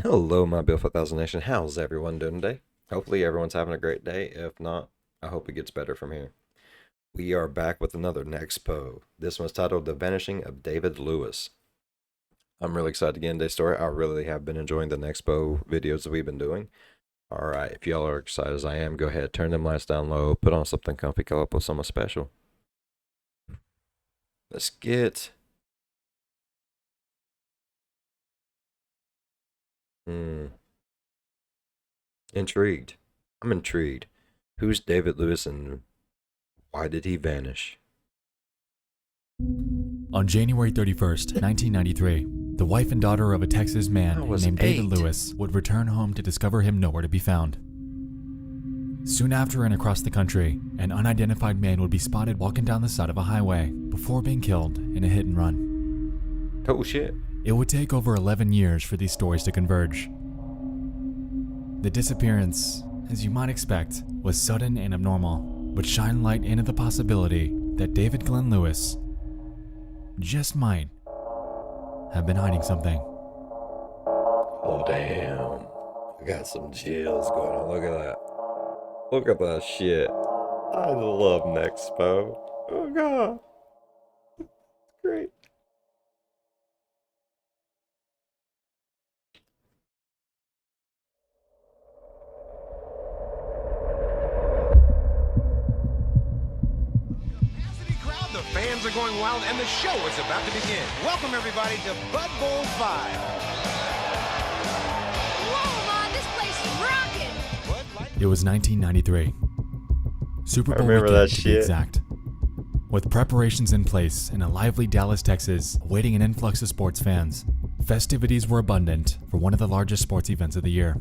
Hello, my Bill 4000 Nation. How's everyone doing today? Hopefully, everyone's having a great day. If not, I hope it gets better from here. We are back with another Nexpo. This one's titled The Vanishing of David Lewis. I'm really excited to get into this story. I really have been enjoying the Nexpo videos that we've been doing. Alright, if y'all are excited as I am, go ahead, turn them lights down low, put on something comfy, cuddle up with someone special. Let's get... Intrigued. I'm intrigued. Who's David Lewis and why did he vanish? On January 31st, 1993, the wife and daughter of a Texas man named David Lewis would return home to discover him nowhere to be found. Soon after and across the country, an unidentified man would be spotted walking down the side of a highway before being killed in a hit and run. Oh shit. It would take over 11 years for these stories to converge. The disappearance, as you might expect, was sudden and abnormal, but shined light into the possibility that David Glenn Lewis just might have been hiding something. Oh damn. I got some chills going on. Look at that. Look at that shit. I love Nexpo. Oh god. Great. Fans are going wild, and the show is about to begin. Welcome, everybody, to Bud Bowl 5. Whoa, Ma, this place is rocking! It was 1993. Super Bowl remember weekend, that to be shit. exact. With preparations in place in a lively Dallas, Texas, awaiting an influx of sports fans, festivities were abundant for one of the largest sports events of the year.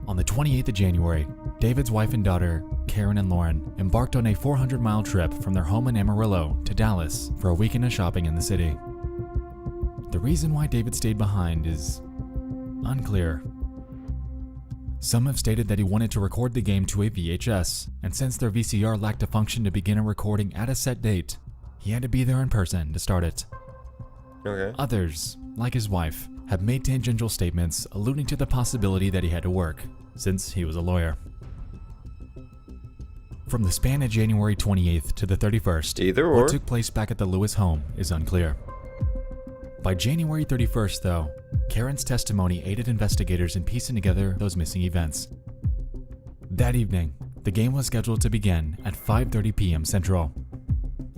On the 28th of January, David's wife and daughter, Karen and Lauren, embarked on a 400-mile trip from their home in Amarillo to Dallas for a weekend of shopping in the city. The reason why David stayed behind is unclear. Some have stated that he wanted to record the game to a VHS, and since their VCR lacked a function to begin a recording at a set date, he had to be there in person to start it. Okay. Others, like his wife, have made tangential statements alluding to the possibility that he had to work, since he was a lawyer. From the span of January 28th to the 31st, Either or. what took place back at the Lewis home is unclear. By January 31st, though, Karen's testimony aided investigators in piecing together those missing events. That evening, the game was scheduled to begin at 5:30 p.m. Central.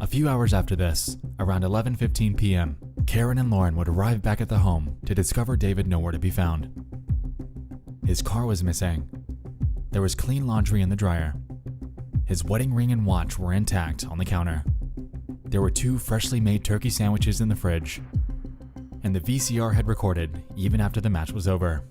A few hours after this, around 11:15 p.m., Karen and Lauren would arrive back at the home to discover David nowhere to be found. His car was missing. There was clean laundry in the dryer. His wedding ring and watch were intact on the counter. There were 2 freshly made turkey sandwiches in the fridge. And the VCR had recorded even after the match was over.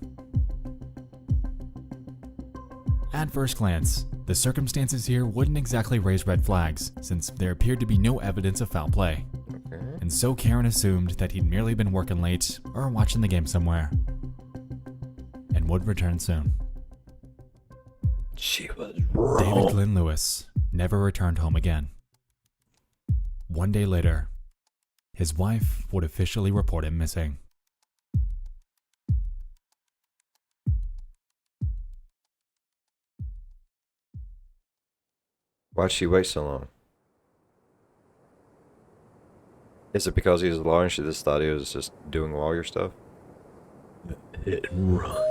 At first glance, the circumstances here wouldn't exactly raise red flags, since there appeared to be no evidence of foul play. Okay. And so Karen assumed that he'd merely been working late or watching the game somewhere, and would return soon. She was David wrong. Glenn Lewis never returned home again. One day later, his wife would officially report him missing. Why'd she wait so long? Is it because he was a lawyer and she just thought he was just doing lawyer stuff? Hit and run.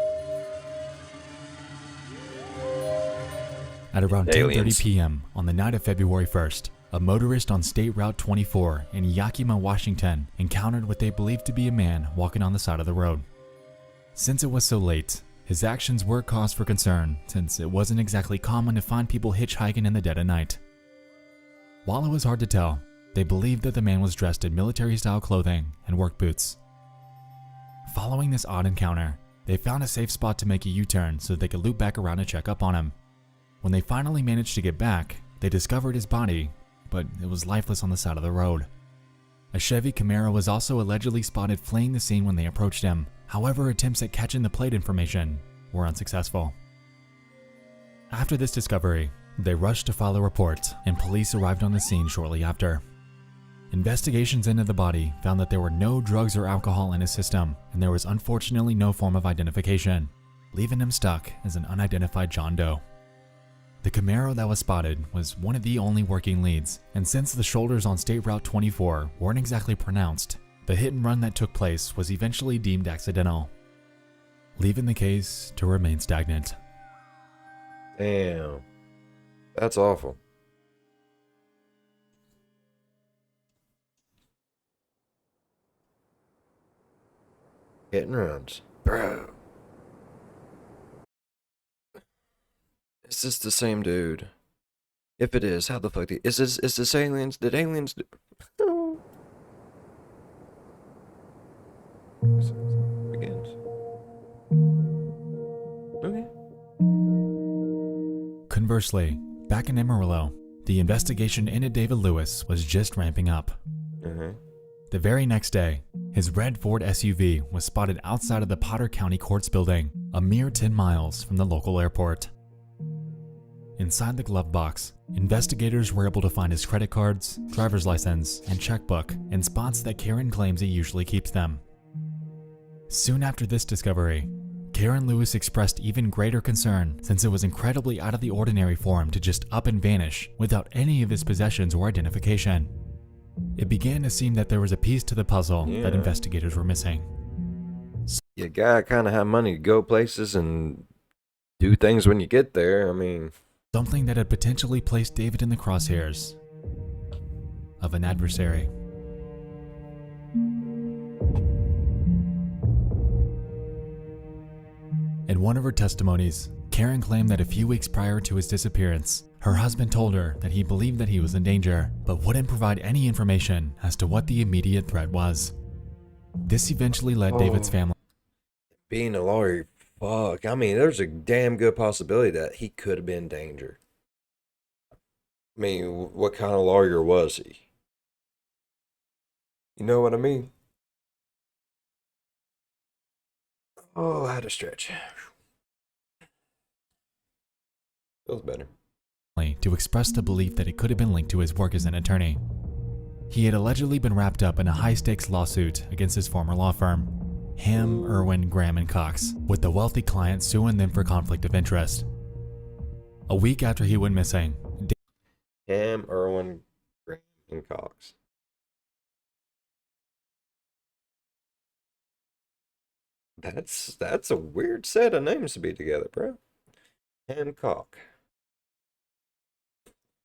At around Aliens. 10:30 p.m. on the night of February 1st, a motorist on State Route 24 in Yakima, Washington, encountered what they believed to be a man walking on the side of the road. Since it was so late, his actions were cause for concern, since it wasn't exactly common to find people hitchhiking in the dead of night. While it was hard to tell, they believed that the man was dressed in military-style clothing and work boots. Following this odd encounter, they found a safe spot to make a U-turn so they could loop back around to check up on him. When they finally managed to get back, they discovered his body, but it was lifeless on the side of the road. A Chevy Camaro was also allegedly spotted fleeing the scene when they approached him. However, attempts at catching the plate information were unsuccessful. After this discovery, they rushed to file a report, and police arrived on the scene shortly after. Investigations into the body found that there were no drugs or alcohol in his system, and there was unfortunately no form of identification, leaving him stuck as an unidentified John Doe. The Camaro that was spotted was one of the only working leads, and since the shoulders on State Route 24 weren't exactly pronounced, the hit and run that took place was eventually deemed accidental, leaving the case to remain stagnant. Damn. That's awful. Hit and runs. Bro. Is this the same dude? If it is, how the fuck is this aliens? Did aliens do... Begins. Okay. Conversely, back in Amarillo, the investigation into David Lewis was just ramping up. The very next day, his red Ford SUV was spotted outside of the Potter County Courts building, a mere 10 miles from the local airport. Inside the glove box, investigators were able to find his credit cards, driver's license, and checkbook in spots that Karen claims he usually keeps them. Soon after this discovery, Karen Lewis expressed even greater concern since it was incredibly out of the ordinary for him to just up and vanish without any of his possessions or identification. It began to seem that there was a piece to the puzzle that investigators were missing. You gotta kind of have money to go places and do things when you get there. I mean... Something that had potentially placed David in the crosshairs of an adversary. In one of her testimonies, Karen claimed that a few weeks prior to his disappearance, her husband told her that he believed that he was in danger, but wouldn't provide any information as to what the immediate threat was. This eventually led David's family. Being a lawyer, fuck. I mean, there's a damn good possibility that he could have been in danger. I mean, what kind of lawyer was he? You know what I mean? Oh, I had to stretch. Feels better. To express the belief that it could have been linked to his work as an attorney. He had allegedly been wrapped up in a high-stakes lawsuit against his former law firm, Ham, Irwin, Graham & Cox, with the wealthy client suing them for conflict of interest. A week after he went missing, Ham, Irwin, Graham, and Cox. That's a weird set of names to be together, bro. Hancock.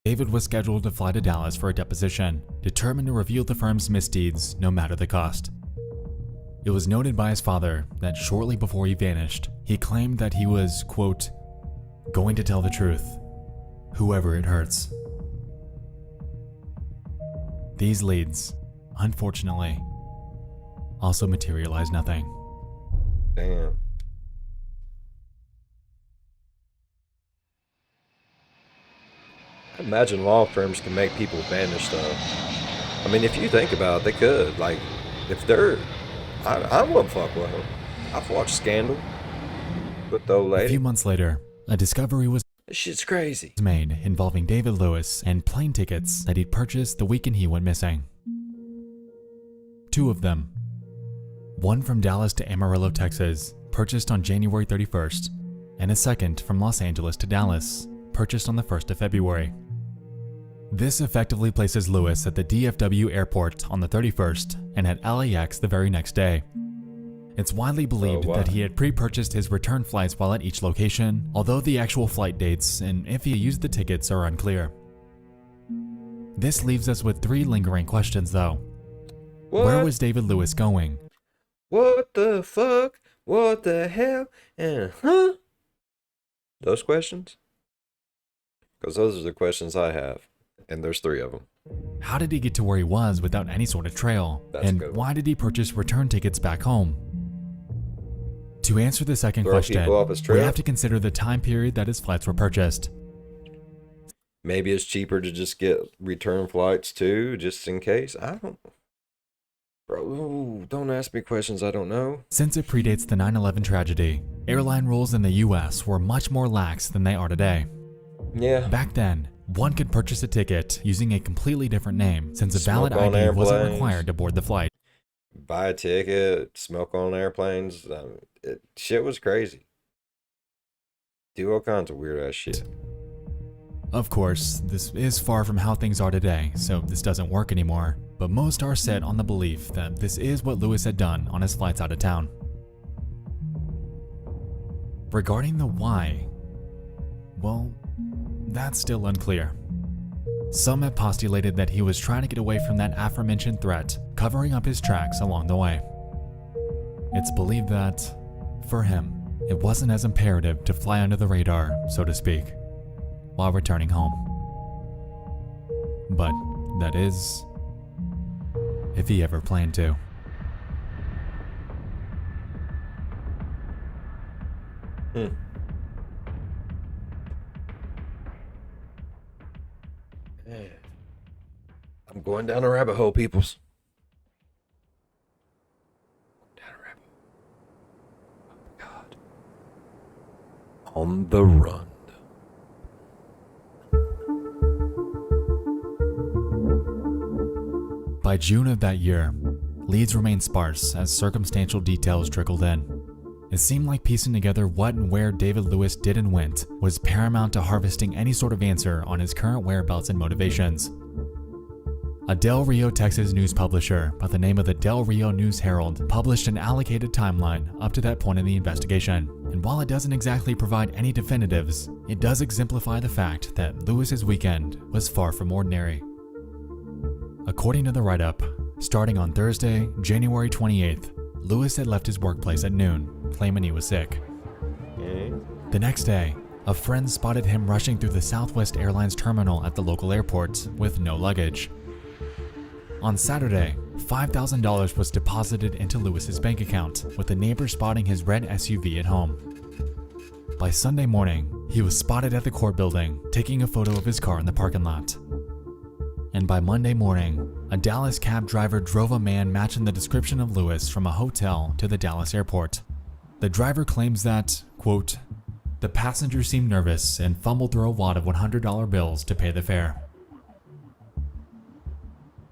David was scheduled to fly to Dallas for a deposition, determined to reveal the firm's misdeeds no matter the cost. It was noted by his father that shortly before he vanished, he claimed that he was, quote, going to tell the truth, whoever it hurts. These leads, unfortunately, also materialized nothing. Damn. I imagine law firms can make people vanish, though. I mean, if you think about it, they could. Like, if they're... I wouldn't fuck with them. I've watched Scandal with the old lady. A few months later, a discovery was This shit's crazy. made involving David Lewis and plane tickets that he'd purchased the weekend he went missing. 2 of them. One from Dallas to Amarillo, Texas, purchased on January 31st, and a second from Los Angeles to Dallas, purchased on the 1st of February. This effectively places Lewis at the DFW airport on the 31st and at LAX the very next day. It's widely believed that he had pre-purchased his return flights while at each location, although the actual flight dates and if he used the tickets are unclear. This leaves us with 3 lingering questions though. What? Where was David Lewis going? What the fuck? What the hell? And huh? Those questions? Because those are the questions I have. And there's 3 of them. How did he get to where he was without any sort of trail? That's a and good one. why did he purchase return tickets back home? To answer the second Throw question, people off his we trail? have to consider the time period that his flights were purchased. Maybe it's cheaper to just get return flights too, just in case. I don't... Bro, don't ask me questions I don't know. Since it predates the 9/11 tragedy, airline rules in the US were much more lax than they are today. Yeah. Back then, One could purchase a ticket using a completely different name since a valid Smoke on ID wasn't airplanes. required to board the flight. Buy a ticket, smoke on airplanes. Shit was crazy. Do all kinds of weird ass shit. Of course, this is far from how things are today, so this doesn't work anymore, but most are set on the belief that this is what Lewis had done on his flights out of town. Regarding the why, well, that's still unclear. Some have postulated that he was trying to get away from that aforementioned threat, covering up his tracks along the way. It's believed that, for him, it wasn't as imperative to fly under the radar, so to speak, while returning home. But that is, if he ever planned to. Man, I'm going down a rabbit hole, peoples. Down a rabbit hole. Oh, God. On the run. By June of that year, leads remained sparse as circumstantial details trickled in. It seemed like piecing together what and where David Lewis did and went was paramount to harvesting any sort of answer on his current whereabouts and motivations. A Del Rio, Texas news publisher by the name of the Del Rio News Herald published an allocated timeline up to that point in the investigation, and while it doesn't exactly provide any definitives, it does exemplify the fact that Lewis's weekend was far from ordinary. According to the write-up, starting on Thursday, January 28th, Lewis had left his workplace at noon, claiming he was sick. The next day, a friend spotted him rushing through the Southwest Airlines terminal at the local airport with no luggage. On Saturday, $5,000 was deposited into Lewis's bank account, with a neighbor spotting his red SUV at home. By Sunday morning, he was spotted at the court building, taking a photo of his car in the parking lot. And by Monday morning, a Dallas cab driver drove a man matching the description of Lewis from a hotel to the Dallas airport. The driver claims that, quote, the passenger seemed nervous and fumbled through a wad of $100 bills to pay the fare.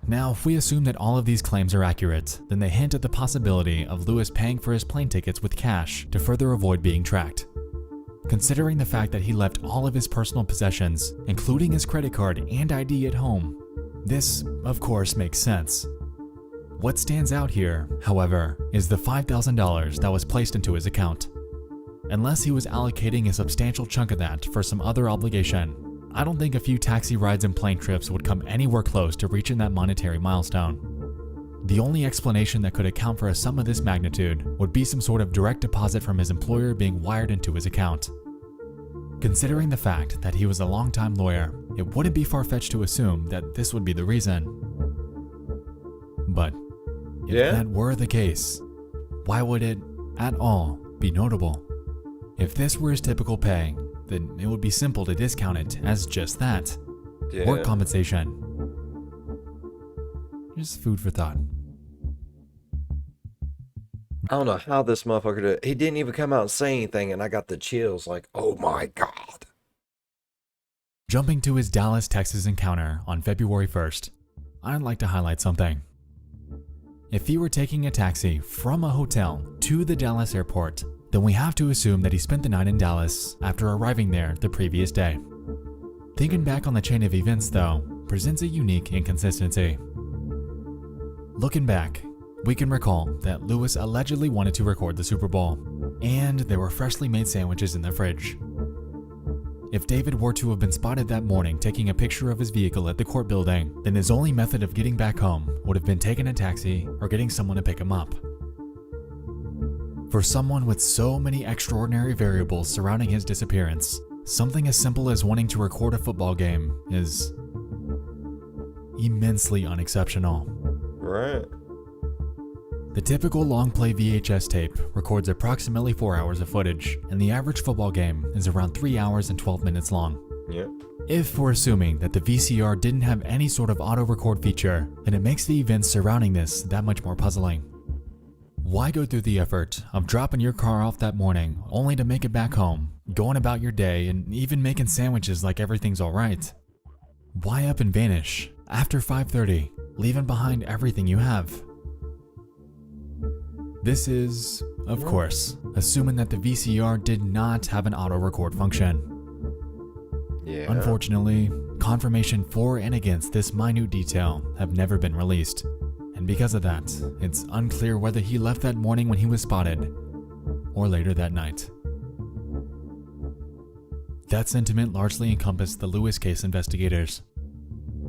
Now, if we assume that all of these claims are accurate, then they hint at the possibility of Lewis paying for his plane tickets with cash to further avoid being tracked. Considering the fact that he left all of his personal possessions, including his credit card and ID at home, this, of course, makes sense. What stands out here, however, is the $5,000 that was placed into his account. Unless he was allocating a substantial chunk of that for some other obligation, I don't think a few taxi rides and plane trips would come anywhere close to reaching that monetary milestone. The only explanation that could account for a sum of this magnitude would be some sort of direct deposit from his employer being wired into his account. Considering the fact that he was a longtime lawyer, it wouldn't be far-fetched to assume that this would be the reason. But if that were the case, why would it, at all, be notable? If this were his typical pay, then it would be simple to discount it as just that. Work compensation. Just food for thought. I don't know how this motherfucker did. He didn't even come out and say anything, and I got the chills like, oh my God. Jumping to his Dallas, Texas encounter on February 1st, I'd like to highlight something. If he were taking a taxi from a hotel to the Dallas airport, then we have to assume that he spent the night in Dallas after arriving there the previous day. Thinking back on the chain of events, though, presents a unique inconsistency. Looking back, we can recall that Lewis allegedly wanted to record the Super Bowl, and there were freshly made sandwiches in the fridge. If David were to have been spotted that morning taking a picture of his vehicle at the court building, then his only method of getting back home would have been taking a taxi or getting someone to pick him up. For someone with so many extraordinary variables surrounding his disappearance, something as simple as wanting to record a football game is immensely unexceptional. Right. The typical long play VHS tape records approximately 4 hours of footage, and the average football game is around 3 hours and 12 minutes long. Yep. If we're assuming that the VCR didn't have any sort of auto record feature, then it makes the events surrounding this that much more puzzling. Why go through the effort of dropping your car off that morning only to make it back home, going about your day, and even making sandwiches like everything's alright? Why up and vanish after 5:30, leaving behind everything you have? This is, of course, assuming that the VCR did not have an auto-record function. Yeah. Unfortunately, confirmation for and against this minute detail have never been released, and because of that, it's unclear whether he left that morning when he was spotted, or later that night. That sentiment largely encompassed the Lewis case investigators.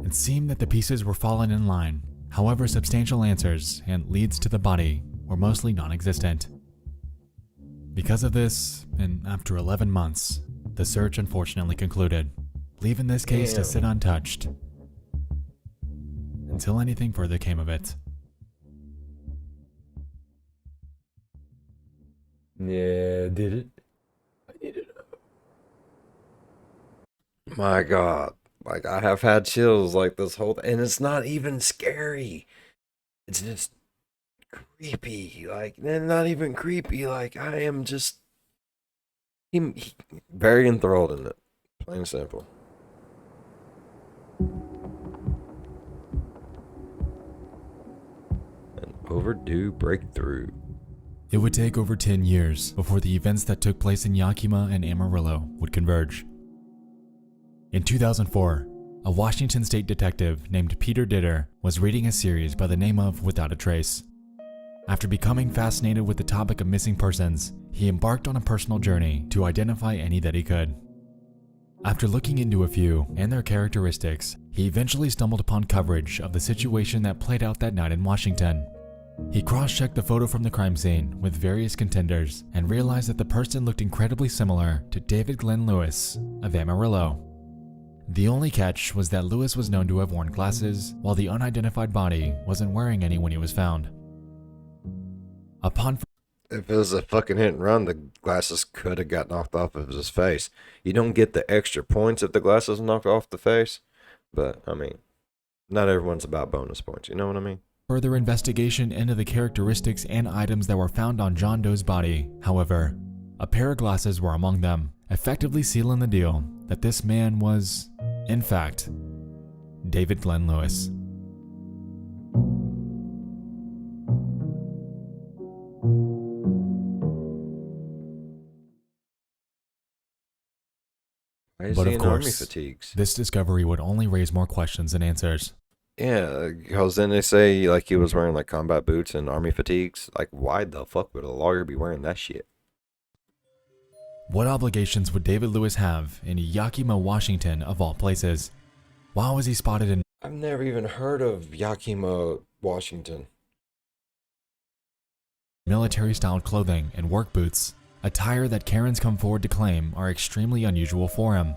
It seemed that the pieces were falling in line, however substantial answers and leads to the body were mostly non-existent. Because of this, and after 11 months, the search unfortunately concluded, leaving this case to sit untouched until anything further came of it. Yeah, did it? I need to know. My God. Like, I have had chills like this whole and it's not even scary. It's just creepy. Like, not even creepy. Like, I am just very enthralled in it. Plain and simple. An overdue breakthrough. It would take over 10 years before the events that took place in Yakima and Amarillo would converge. In 2004, a Washington state detective named Peter Ditter was reading a series by the name of Without a Trace. After becoming fascinated with the topic of missing persons, he embarked on a personal journey to identify any that he could. After looking into a few and their characteristics, he eventually stumbled upon coverage of the situation that played out that night in Washington. He cross-checked the photo from the crime scene with various contenders and realized that the person looked incredibly similar to David Glenn Lewis of Amarillo. The only catch was that Lewis was known to have worn glasses, while the unidentified body wasn't wearing any when he was found. If it was a fucking hit and run, the glasses could have got knocked off of his face. You don't get the extra points if the glasses knocked off the face, but I mean, not everyone's about bonus points, you know what I mean? Further investigation into the characteristics and items that were found on John Doe's body, however, a pair of glasses were among them, effectively sealing the deal that this man was, in fact, David Glenn Lewis. But of course, fatigues? This discovery would only raise more questions than answers. Yeah, because then they say like he was wearing like combat boots and army fatigues. Like, why the fuck would a lawyer be wearing that shit? What obligations would David Lewis have in Yakima, Washington, of all places? Why was he spotted in I've never even heard of Yakima, Washington. military-styled clothing and work boots, attire that Karens come forward to claim are extremely unusual for him?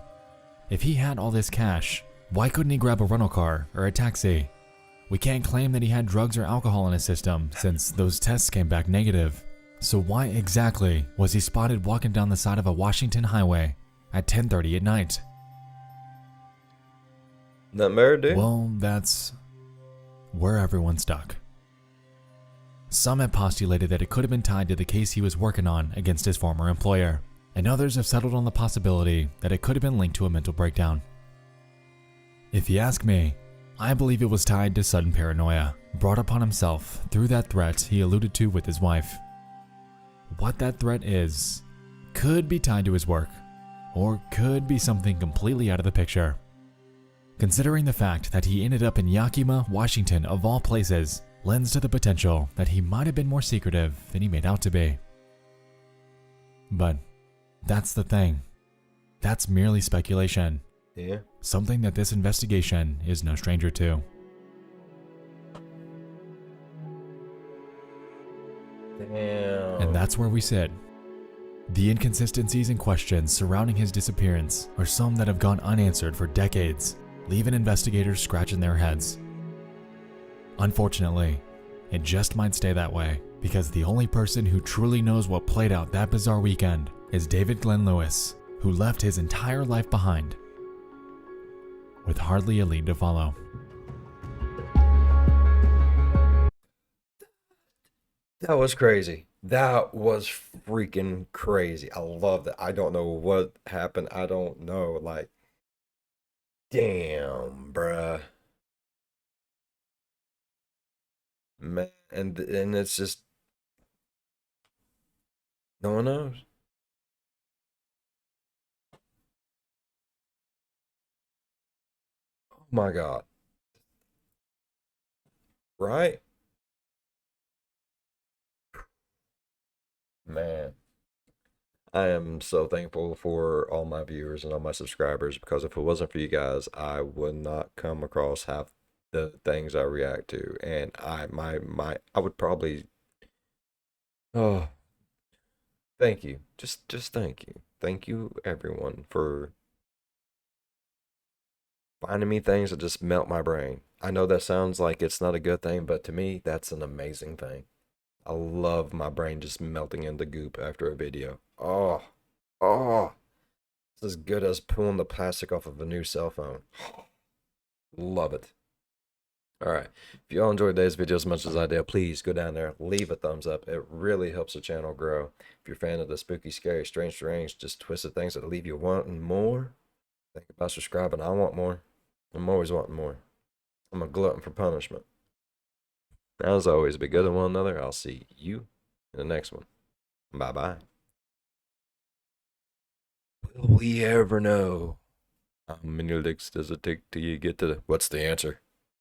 If he had all this cash, why couldn't he grab a rental car or a taxi? We can't claim that he had drugs or alcohol in his system since those tests came back negative. So why exactly was he spotted walking down the side of a Washington highway at 10:30 at night? Nightmare, dude? Well, that's where everyone's stuck. Some have postulated that it could have been tied to the case he was working on against his former employer, and others have settled on the possibility that it could have been linked to a mental breakdown. If you ask me, I believe it was tied to sudden paranoia brought upon himself through that threat he alluded to with his wife. What that threat is could be tied to his work, or could be something completely out of the picture. Considering the fact that he ended up in Yakima, Washington of all places, lends to the potential that he might have been more secretive than he made out to be. But that's the thing. That's merely speculation. Yeah. Something that this investigation is no stranger to. Damn. And that's where we sit. The inconsistencies and questions surrounding his disappearance are some that have gone unanswered for decades, leaving investigators scratching their heads. Unfortunately, it just might stay that way, because the only person who truly knows what played out that bizarre weekend is David Glenn Lewis, who left his entire life behind, with hardly a lead to follow. That was crazy. That was freaking crazy. I love that. I don't know what happened. I don't know. Like, Damn, bruh. Man, and it's just no one knows. Oh my God. Right? Man. I am so thankful for all my viewers and all my subscribers because if it wasn't for you guys, I would not come across half the things I react to. And I would probably oh thank you. Just thank you. Thank you everyone for finding me things that just melt my brain. I know that sounds like it's not a good thing, but to me that's an amazing thing. I love my brain just melting into goop after a video. Oh, it's as good as pulling the plastic off of a new cell phone. Love it. All right. If y'all enjoyed today's video as much as I did, please go down there, leave a thumbs up. It really helps the channel grow. If you're a fan of the spooky, scary, strange, just twisted things that leave you wanting more, think about subscribing. I want more. I'm always wanting more. I'm a glutton for punishment. As always, be good to one another. I'll see you in the next one. Bye bye. Will we ever know? How many licks does it take till you get to the... What's the answer?